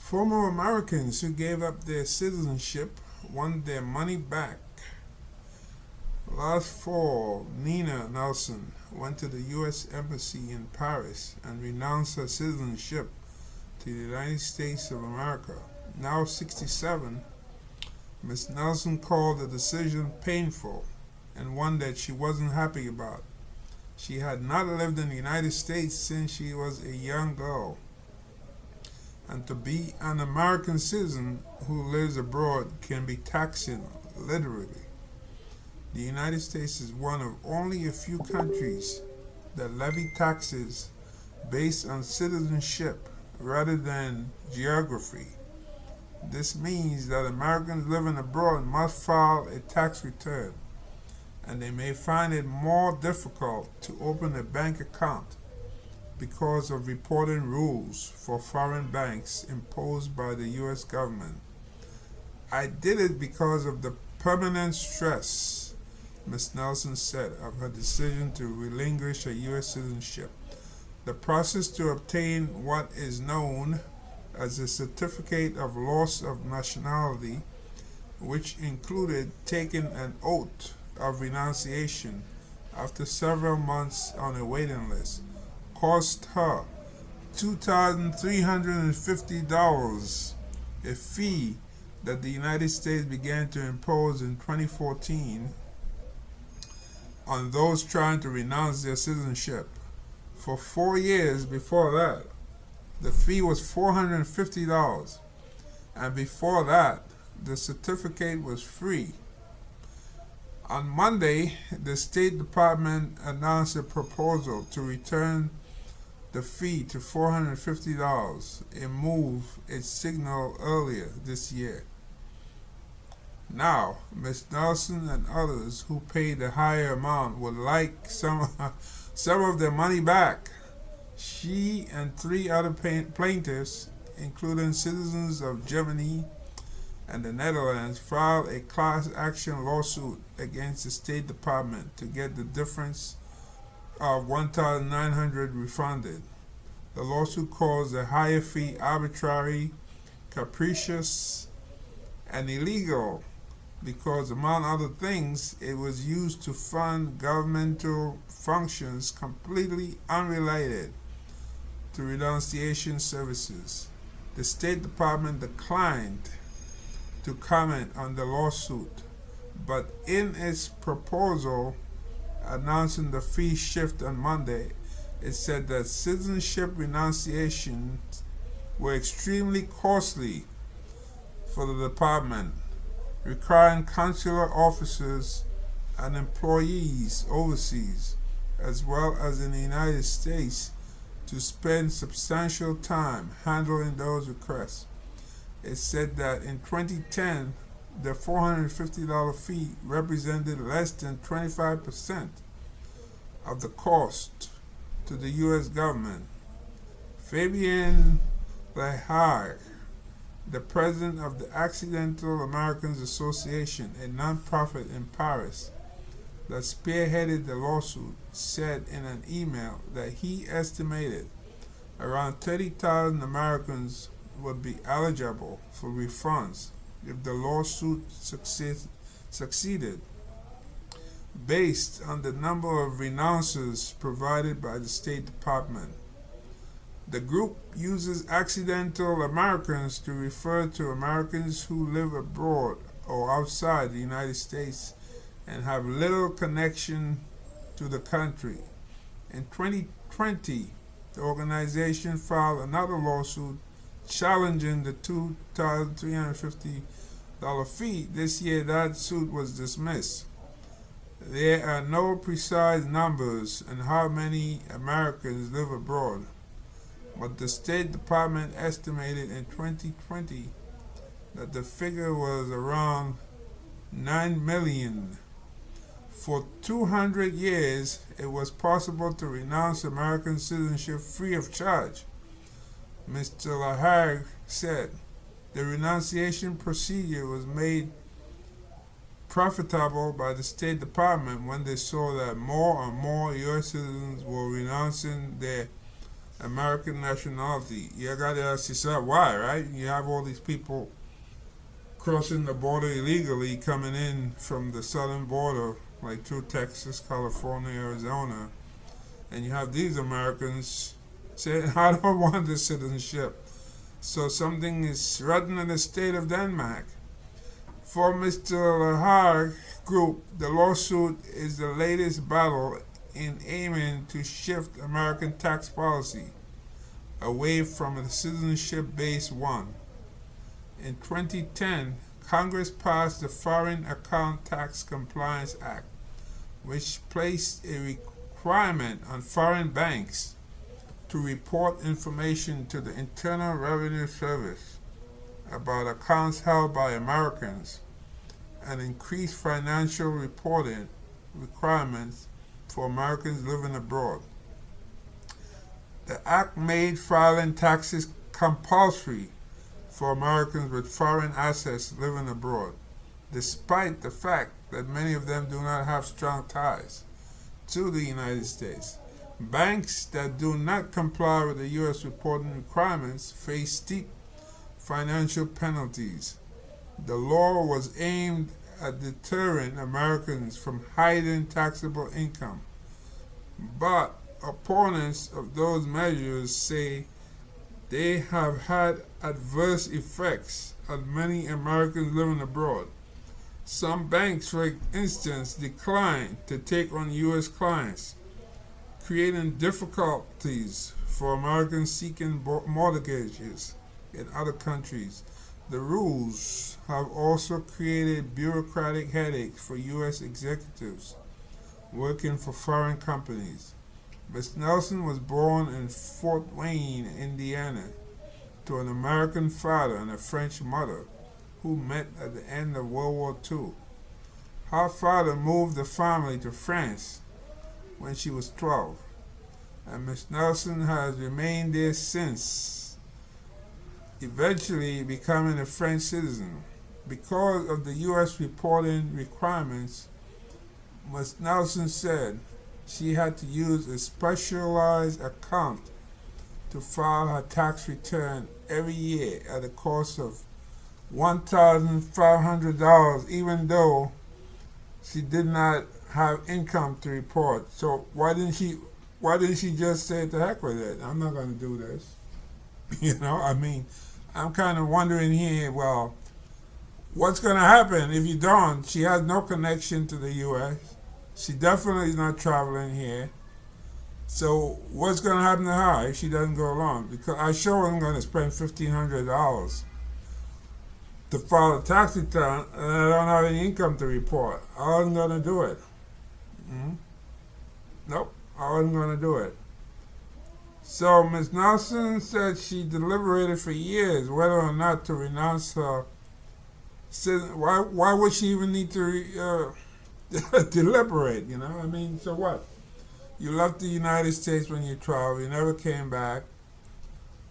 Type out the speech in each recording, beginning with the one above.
Former Americans who gave up their citizenship want their money back. Last fall, Nina Nelson went to the U.S. Embassy in Paris and renounced her citizenship to the United States of America. Now 67, Ms. Nelson called the decision painful and one that she wasn't happy about. She had not lived in the United States since she was a young girl, and to be an American citizen who lives abroad can be taxing, literally. The United States is one of only a few countries that levy taxes based on citizenship rather than geography. This means that Americans living abroad must file a tax return, and they may find it more difficult to open a bank account because of reporting rules for foreign banks imposed by the U.S. government. I did it because of the permanent stress, Ms. Nelson said, of her decision to relinquish her U.S. citizenship. The process to obtain what is known as a certificate of loss of nationality, which included taking an oath of renunciation after several months on a waiting list, cost her $2,350, a fee that the United States began to impose in 2014 on those trying to renounce their citizenship. For 4 years before that, the fee was $450, and before that, the certificate was free. On Monday, the State Department announced a proposal to return the fee to $450, a move it signaled earlier this year. Now, Ms. Nelson and others who paid the higher amount would like some of their money back. She and 3 other plaintiffs, including citizens of Germany and the Netherlands, filed a class action lawsuit against the State Department to get the difference of $1,900 refunded. The lawsuit calls the higher fee arbitrary, capricious, and illegal because, among other things, it was used to fund governmental functions completely unrelated to renunciation services. The State Department declined to comment on the lawsuit, but in its proposal announcing the fee shift on Monday, it said that citizenship renunciations were extremely costly for the department, requiring consular officers and employees overseas, as well as in the United States, to spend substantial time handling those requests. It said that in 2010, the $450 fee represented less than 25% of the cost to the U.S. government. Fabian Lehagre, the president of the Accidental Americans Association, a nonprofit in Paris that spearheaded the lawsuit, said in an email that he estimated around 30,000 Americans would be eligible for refunds if the lawsuit succeeded, based on the number of renouncers provided by the State Department. The group uses accidental Americans to refer to Americans who live abroad or outside the United States and have little connection to the country. In 2020, the organization filed another lawsuit challenging the $2,350 fee. This year, that suit was dismissed. There are no precise numbers on how many Americans live abroad, but the State Department estimated in 2020 that the figure was around 9 million. For 200 years, it was possible to renounce American citizenship free of charge. Mr. Lehagre said the renunciation procedure was made profitable by the State Department when they saw that more and more U.S. citizens were renouncing their American nationality. You gotta ask yourself why, right? You have all these people crossing the border illegally, coming in from the southern border, like through Texas, California, Arizona, and you have these Americans saying, I don't want this citizenship. So something is rotten in the state of Denmark. For Mr. Lehagre Group, the lawsuit is the latest battle in aiming to shift American tax policy away from a citizenship-based one. In 2010, Congress passed the Foreign Account Tax Compliance Act, which placed a requirement on foreign banks to report information to the Internal Revenue Service about accounts held by Americans and increased financial reporting requirements for Americans living abroad. The act made filing taxes compulsory for Americans with foreign assets living abroad, despite the fact that many of them do not have strong ties to the United States. Banks that do not comply with the U.S. reporting requirements face steep financial penalties. The law was aimed at deterring Americans from hiding taxable income, but opponents of those measures say they have had adverse effects on many Americans living abroad. Some banks, for instance, decline to take on U.S. clients, creating difficulties for Americans seeking mortgages in other countries. The rules have also created bureaucratic headaches for U.S. executives working for foreign companies. Ms. Nelson was born in Fort Wayne, Indiana, to an American father and a French mother who met at the end of World War II. Her father moved the family to France when she was 12, and Ms. Nelson has remained there since, eventually becoming a French citizen. Because of the U.S. reporting requirements, Ms. Nelson said she had to use a specialized account to file her tax return every year at a cost of $1,500, even though she did not have income to report. So why didn't she just say, to heck with it, I'm not going to do this? I'm kind of wondering here, well, what's going to happen if you don't? She has no connection to the U.S. She definitely is not traveling here. So what's going to happen to her if she doesn't go along? Because I sure am going to spend $1,500 to file a tax return, and I don't have any income to report. I wasn't going to do it. Nope, I wasn't going to do it. So Ms. Nelson said she deliberated for years whether or not to renounce her. Why would she even need to deliberate? So what? You left the United States when you traveled. You never came back.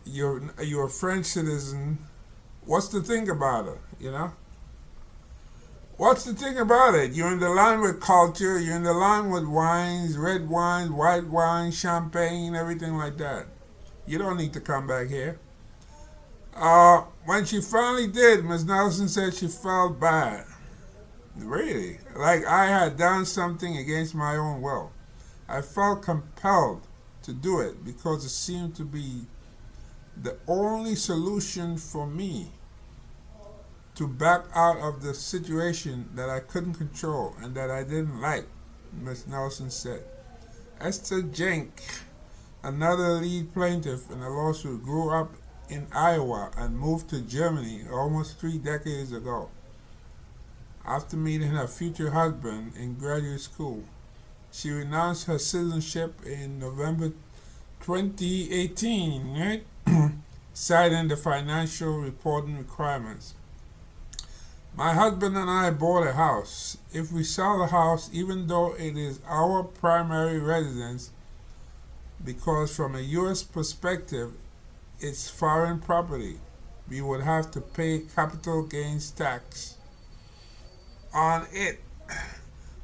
You're a French citizen. What's the thing about it? What's the thing about it? You're in the line with culture. You're in the line with wines, red wines, white wine, champagne, everything like that. You don't need to come back here. When she finally did, Ms. Nelson said she felt bad. Really? Like I had done something against my own will. I felt compelled to do it because it seemed to be the only solution for me to back out of the situation that I couldn't control and that I didn't like, Ms. Nelson said. Esther Jenk, another lead plaintiff in the lawsuit, grew up in Iowa and moved to Germany almost 3 decades ago. After meeting her future husband in graduate school, she renounced her citizenship in November 2018, right? Citing the financial reporting requirements. My husband and I bought a house. If we sell the house, even though it is our primary residence, because from a U.S. perspective, it's foreign property, we would have to pay capital gains tax on it,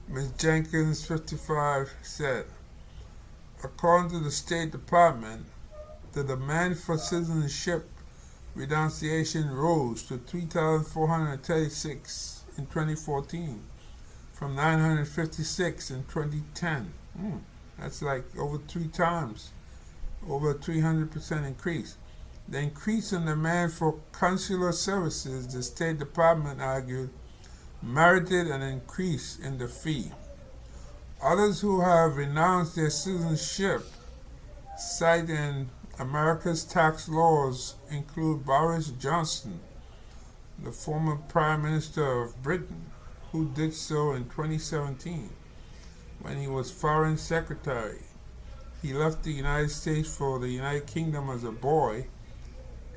Ms. Jenkins, 55, said. According to the State Department, the demand for citizenship renunciation rose to 3,436 in 2014 from 956 in 2010. That's like over 3 times, over a 300% increase. The increase in demand for consular services, the State Department argued, merited an increase in the fee. Others who have renounced their citizenship, citing America's tax laws, include Boris Johnson, the former Prime Minister of Britain, who did so in 2017 when he was Foreign Secretary. He left the United States for the United Kingdom as a boy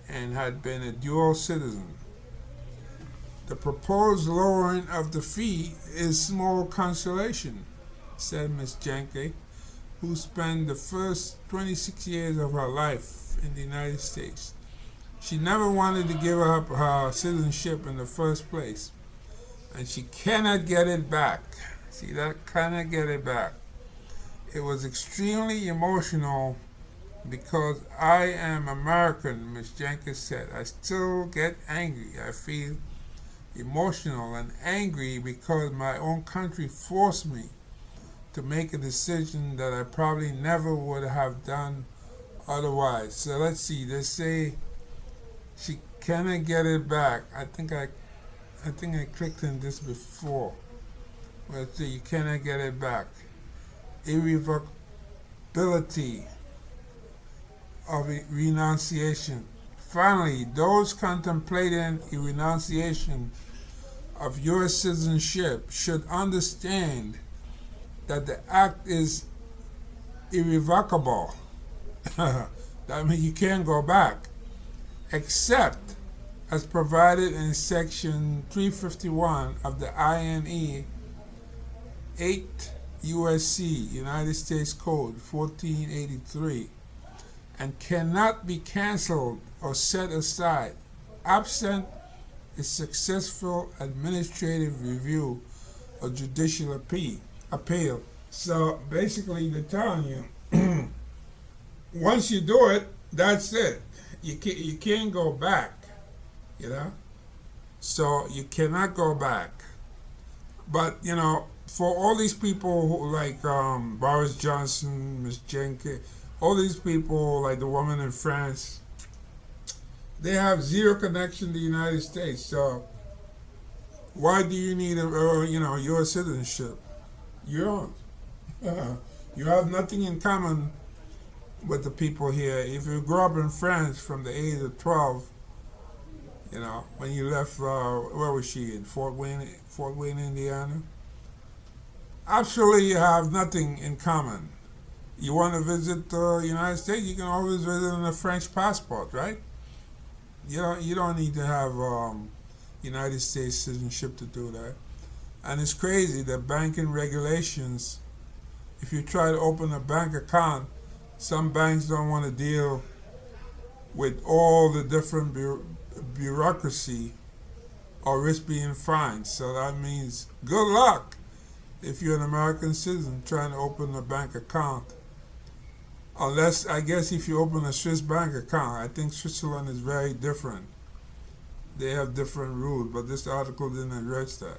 and had been a dual citizen. The proposed lowering of the fee is small consolation, said Ms. Jenke, who spent the first 26 years of her life in the United States. She never wanted to give up her citizenship in the first place, and she cannot get it back. See that? Cannot get it back. It was extremely emotional because I am American, Ms. Jenkins said. I still get angry. I feel emotional and angry because my own country forced me to make a decision that I probably never would have done otherwise. So let's see. They say she cannot get it back. I think I clicked on this before. Let's see. You cannot get it back. Irrevocability of renunciation. Finally, those contemplating a renunciation of U.S. citizenship should understand that the act is irrevocable. That means you can't go back, except as provided in Section 351 of the INE 8 U.S.C. United States Code 1483, and cannot be canceled or set aside absent a successful administrative review or judicial appeal. So basically they're telling you once you do it, that's it. You can't go back, you know? So you cannot go back. But, you know, for all these people who, like Boris Johnson, Ms. Jenkins, all these people, like the woman in France, they have zero connection to the United States. So why do you need your citizenship? You don't. You have nothing in common with the people here. If you grew up in France from the age of 12, you know, when you left, where was she, in Fort Wayne, Indiana? Absolutely, you have nothing in common. You want to visit the United States, you can always visit on a French passport, right? You don't need to have United States citizenship to do that. And it's crazy that banking regulations, if you try to open a bank account, some banks don't want to deal with all the different bureaucracy or risk being fined. So that means good luck if you're an American citizen trying to open a bank account. Unless, I guess, if you open a Swiss bank account. I think Switzerland is very different. They have different rules, but this article didn't address that.